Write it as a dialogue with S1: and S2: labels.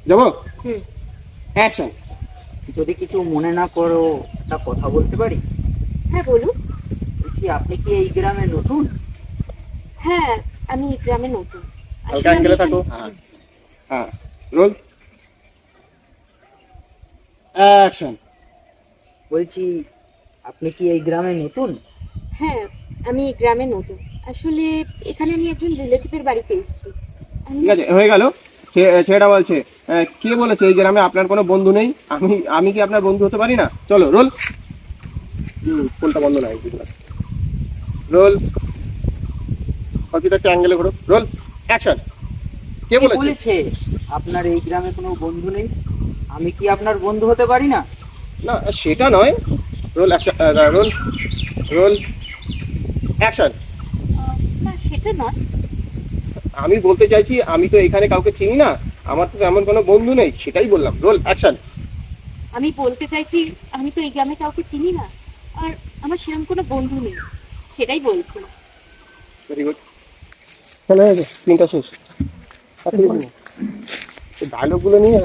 S1: যাবো?
S2: হুম।
S1: অ্যাকশন।
S3: যদি কিছু মনে না করো, একটা কথা বলতে পারি?
S2: হ্যাঁ বলুন।
S3: বলছি, আপনি কি এই গ্রামে নতুন?
S2: হ্যাঁ, আমি এই গ্রামে নতুন।
S1: হালকা
S2: আসলে আমি
S1: অ্যাঙ্গেলে থাকো।
S2: এখানে
S1: হ্যাঁ, রোল অ্যাকশন।
S3: বলছি, আপনি কি এই গ্রামে নতুন?
S2: হ্যাঁ, আমি এই গ্রামে নতুন। আসলে এখানে আমি একজন রিলেটিভের বাড়িতে এসেছি। আমি
S1: ঠিক আছে, হয়ে গেল। ছেলেটা বলছে, কে বলেছে এই গ্রামে আপনার কোনো বন্ধু নেই? আমি আমি কি আপনার বন্ধু হতে পারি না? চলো রোল। ফোনটা বন্ধ নাই। রোল। একটা অ্যাঙ্গেলে ঘোরো। Roll action. কে
S3: কে
S1: বলেছে?
S3: বলেছে আপনার এই গ্রামে কোনো বন্ধু নেই? আমি কি আপনার বন্ধু হতে পারি না?
S1: না, সেটা নয়। Roll action. Roll. Roll action.
S2: না, সেটা নয়।
S1: আমি বলতে চাইছি, আমি তো এখানে কাউকে চিনি না, আমার তো এমন কোনো বন্ধু নেই, সেটাই বললাম। Roll action.
S2: আমি বলতে চাইছি, আমি তো এই গ্রামে কাউকে চিনি না, আর আমার সেরকম কোনো বন্ধু নেই, সেটাই বলছি।
S1: Very good. তাহলে তিনটা শেষ। ডায়লগগুলো নিয়ে